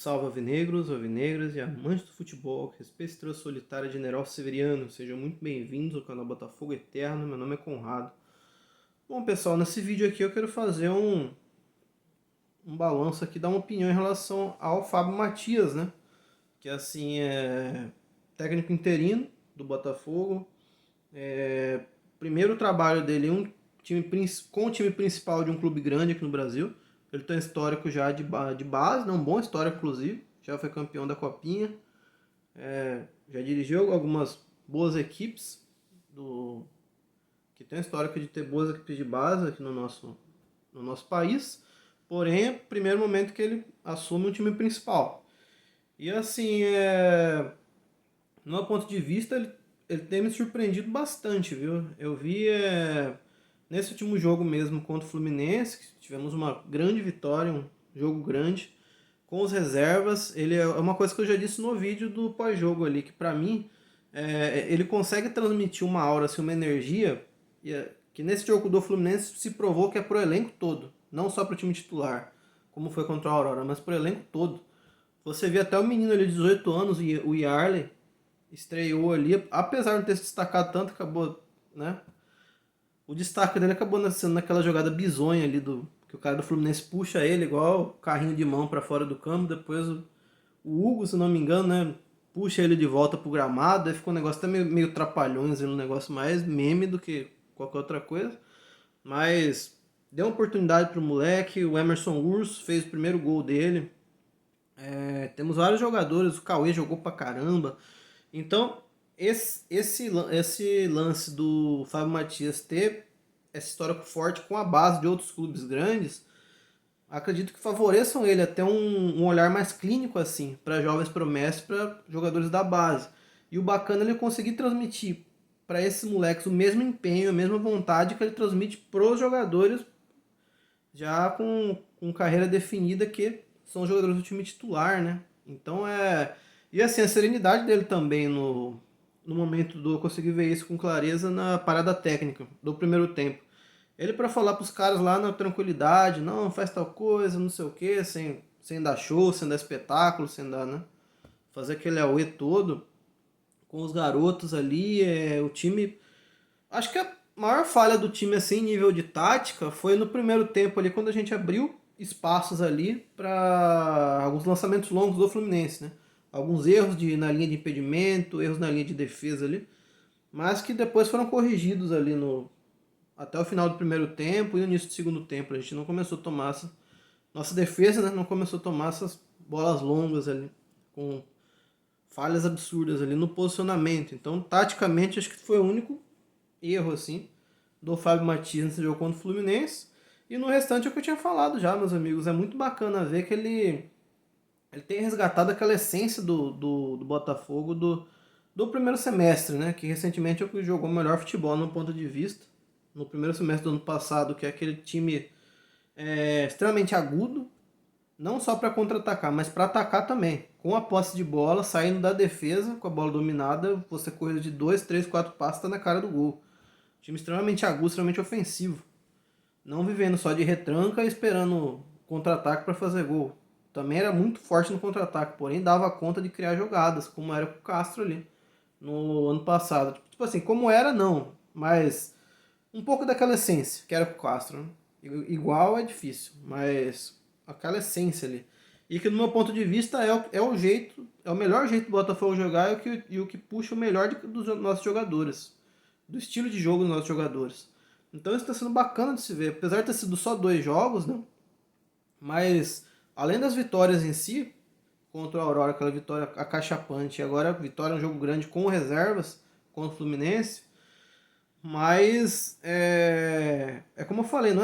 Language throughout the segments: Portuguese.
Salve alvinegros, alvinegras e amantes do futebol, que respeita a estrela solitária General Severiano. Sejam muito bem-vindos ao canal Botafogo Eterno, meu nome é Conrado. Bom pessoal, nesse vídeo aqui eu quero fazer um balanço aqui, dar uma opinião em relação ao Fábio Mathias, né? Que assim é técnico interino do Botafogo. Primeiro trabalho dele com o time principal de um clube grande aqui no Brasil. Ele tem histórico já de base, né? Um bom histórico inclusive. Já foi campeão da Copinha. Já dirigiu algumas boas equipes que tem histórico de ter boas equipes de base aqui no nosso país. Porém, é o primeiro momento que ele assume o time principal. E assim, no meu ponto de vista, ele tem me surpreendido bastante, viu? Eu vi nesse último jogo mesmo contra o Fluminense, que tivemos uma grande vitória, um jogo grande, com os reservas. Ele é uma coisa que eu já disse no vídeo do pós-jogo ali, que pra mim, ele consegue transmitir uma aura, assim, uma energia, que nesse jogo do Fluminense se provou que é pro elenco todo, não só pro time titular, como foi contra o Aurora, mas pro elenco todo. Você vê até o menino ali de 18 anos, o Yarley, estreou ali, apesar de não ter se destacado tanto, acabou, né? O destaque dele acabou sendo naquela jogada bizonha ali que o cara do Fluminense puxa ele igual carrinho de mão para fora do campo, depois o Hugo, se não me engano, né, puxa ele de volta pro gramado, aí ficou um negócio até meio trapalhões, um negócio mais meme do que qualquer outra coisa, mas deu uma oportunidade pro moleque. O Emerson Urso fez o primeiro gol dele. Temos vários jogadores, o Cauê jogou pra caramba. Então, esse lance do Fábio Mathias ter essa história forte com a base de outros clubes grandes, acredito que favoreçam ele até um olhar mais clínico assim para jovens promessas, para jogadores da base. E o bacana é ele conseguir transmitir para esses moleques o mesmo empenho, a mesma vontade que ele transmite para os jogadores já com carreira definida, que são os jogadores do time titular, né? Então E assim, a serenidade dele também no momento do. Eu consegui ver isso com clareza na parada técnica do primeiro tempo. Ele para falar pros caras lá na tranquilidade, não, faz tal coisa, não sei o que, sem dar show, sem dar espetáculo, sem dar, né? Fazer aquele auê todo com os garotos ali, o time. Acho que a maior falha do time, assim, em nível de tática, foi no primeiro tempo ali, quando a gente abriu espaços ali para alguns lançamentos longos do Fluminense, né? Alguns erros na linha de impedimento, erros na linha de defesa ali, mas que depois foram corrigidos ali até o final do primeiro tempo e no início do segundo tempo. A gente não começou a tomar nossa defesa, né? Não começou a tomar essas bolas longas ali, com falhas absurdas ali no posicionamento. Então, taticamente, acho que foi o único erro, assim, do Fábio Mathias nesse jogo contra o Fluminense. E no restante é o que eu tinha falado já, meus amigos. É muito bacana ver que ele tem resgatado aquela essência do Botafogo do primeiro semestre, né? Que recentemente é o que jogou o melhor futebol no ponto de vista. No primeiro semestre do ano passado, que é aquele time extremamente agudo, não só para contra-atacar, mas para atacar também. Com a posse de bola, saindo da defesa, com a bola dominada, você corre de 2, 3, 4 passos, tá na cara do gol. Time extremamente agudo, extremamente ofensivo. Não vivendo só de retranca e esperando contra-ataque para fazer gol. Também era muito forte no contra-ataque, porém dava conta de criar jogadas, como era com o Castro ali no ano passado. Tipo assim, como era não, mas um pouco daquela essência que era com o Castro. Né? Igual é difícil, mas aquela essência ali. E que, do meu ponto de vista, é o jeito, é o melhor jeito do Botafogo jogar e o que puxa o melhor dos nossos jogadores, do estilo de jogo dos nossos jogadores. Então isso está sendo bacana de se ver, apesar de ter sido só 2 jogos, né? Mas além das vitórias em si, contra o Aurora, aquela vitória acachapante, e agora a vitória é um jogo grande com reservas contra o Fluminense. Mas é como eu falei,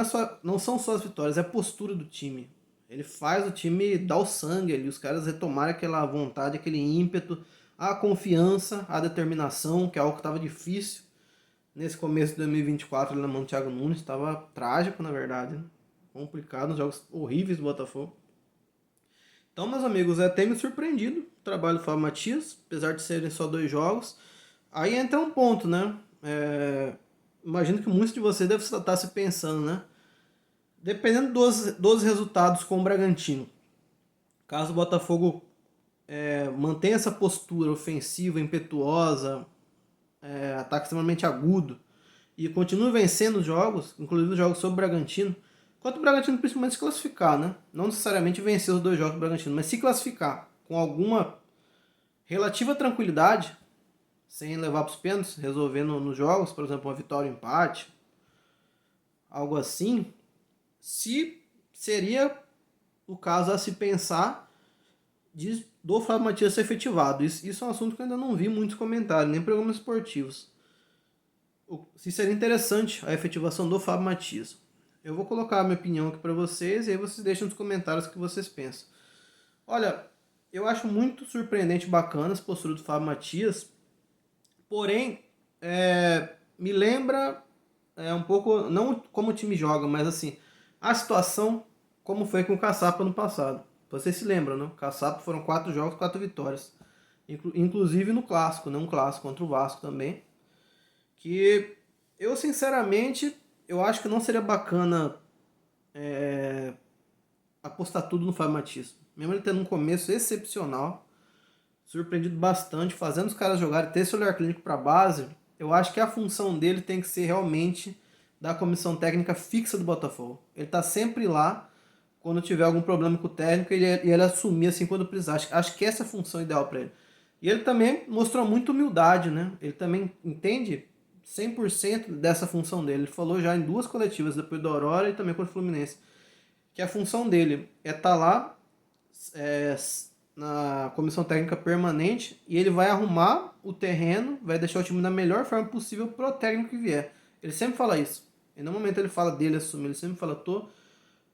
não são só as vitórias, é a postura do time. Ele faz o time dar o sangue ali, os caras retomarem aquela vontade, aquele ímpeto, a confiança, a determinação, que é algo que estava difícil nesse começo de 2024 ali na mão do Thiago Nunes. Estava trágico, na verdade, né? Complicado, uns jogos horríveis do Botafogo. Então, meus amigos, tem me surpreendido o trabalho do Fábio Mathias, apesar de serem só 2 jogos. Aí entra um ponto, né? Imagino que muitos de vocês devem estar se pensando, né? Dependendo dos resultados com o Bragantino, Caso o Botafogo mantenha essa postura ofensiva, impetuosa, ataque extremamente agudo, e continue vencendo os jogos, inclusive os jogos sobre o Bragantino, quanto o Bragantino principalmente se classificar, né? Não necessariamente vencer os 2 jogos do Bragantino, mas se classificar com alguma relativa tranquilidade, sem levar para os pênaltis, resolvendo nos jogos, por exemplo, uma vitória ou um empate, algo assim, se seria o caso a se pensar do Fábio Matias ser efetivado. Isso é um assunto que eu ainda não vi muitos comentários, nem programas esportivos. Se seria interessante a efetivação do Fábio Matias. Eu vou colocar a minha opinião aqui para vocês e aí vocês deixam nos comentários o que vocês pensam. Olha, eu acho muito surpreendente e bacana essa postura do Fábio Matias, porém, me lembra um pouco, não como o time joga, mas assim, a situação como foi com o Caçapa no passado. Vocês se lembram, né? O Caçapa foram 4 jogos, 4 vitórias. Inclusive no clássico, né? Um clássico contra o Vasco também. Que eu, sinceramente, eu acho que não seria bacana apostar tudo no Fábio Matias. Mesmo ele tendo um começo excepcional, surpreendido bastante, fazendo os caras jogarem, ter esse olhar clínico para a base, eu acho que a função dele tem que ser realmente da comissão técnica fixa do Botafogo. Ele tá sempre lá quando tiver algum problema com o técnico e ele assumir assim quando precisar. Acho que essa é a função ideal para ele. E ele também mostrou muita humildade, né? Ele também entende 100% dessa função dele. Ele falou já em 2 coletivas, depois do Aurora e também contra o Fluminense, que a função dele é estar lá na comissão técnica permanente e ele vai arrumar o terreno, vai deixar o time da melhor forma possível pro técnico que vier. Ele sempre fala isso. Em nenhum momento ele fala dele assumir, ele sempre fala, tô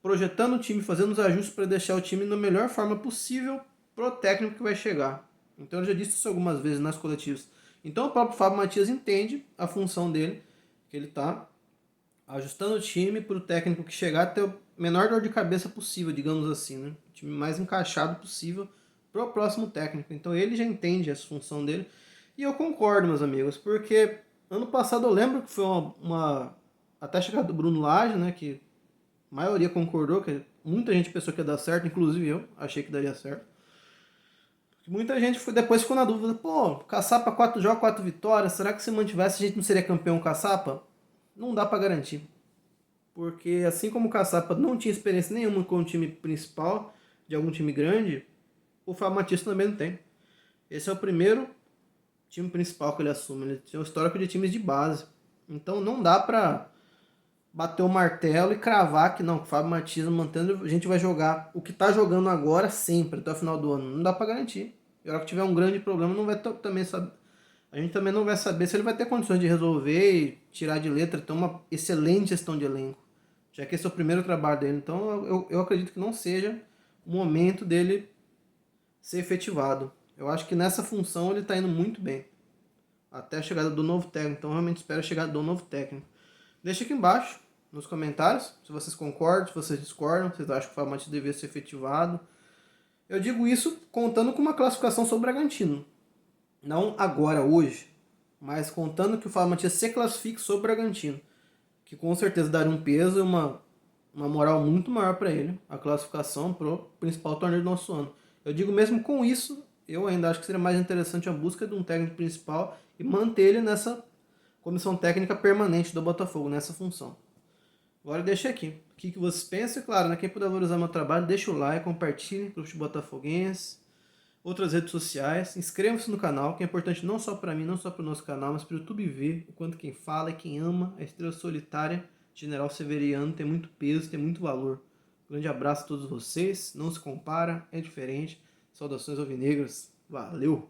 projetando o time, fazendo os ajustes para deixar o time da melhor forma possível pro técnico que vai chegar. Então eu já disse isso algumas vezes nas coletivas. Então o próprio Fábio Matias entende a função dele, que ele está ajustando o time para o técnico que chegar ter o menor dor de cabeça possível, digamos assim, né? O time mais encaixado possível para o próximo técnico. Então ele já entende essa função dele. E eu concordo, meus amigos, porque ano passado eu lembro que foi uma até chegada do Bruno Lage, né, que a maioria concordou, que muita gente pensou que ia dar certo, inclusive eu achei que daria certo. Muita gente depois ficou na dúvida, pô, Caçapa 4 jogos, 4 vitórias, será que se mantivesse a gente não seria campeão Caçapa? Não dá para garantir. Porque assim como o Caçapa não tinha experiência nenhuma com o time principal de algum time grande, o Fábio Matias também não tem. Esse é o primeiro time principal que ele assume. Ele tem um histórico de times de base. Então não dá pra bater o martelo e cravar que não, que o Fábio Matias mantendo, a gente vai jogar o que tá jogando agora sempre, até o final do ano. Não dá pra garantir. E a hora que tiver um grande problema, não vai também saber. A gente também não vai saber se ele vai ter condições de resolver e tirar de letra, ter uma excelente gestão de elenco. Já que esse é o primeiro trabalho dele. Então eu acredito que não seja o momento dele ser efetivado. Eu acho que nessa função ele está indo muito bem. Até a chegada do novo técnico. Então realmente espero a chegada do novo técnico. Deixa aqui embaixo, nos comentários, se vocês concordam, se vocês discordam, se vocês acham que o Fábio Matias devia ser efetivado. Eu digo isso contando com uma classificação sobre o Bragantino. Não agora, hoje, mas contando que o Fábio Matias se classifique sobre o Bragantino. Que com certeza daria um peso e uma moral muito maior para ele, a classificação para o principal torneio do nosso ano. Eu digo mesmo com isso, eu ainda acho que seria mais interessante a busca de um técnico principal e manter ele nessa comissão técnica permanente do Botafogo, nessa função. Agora deixa aqui. O que vocês pensam? E claro, né, quem puder valorizar meu trabalho, deixa o like, compartilhe, grupo de botafoguenses, outras redes sociais. Inscreva-se no canal, que é importante não só para mim, não só para o nosso canal, mas para o YouTube ver o quanto quem fala e quem ama a estrela solitária General Severiano tem muito peso, tem muito valor. Grande abraço a todos vocês. Não se compara, é diferente. Saudações alvinegras. Valeu!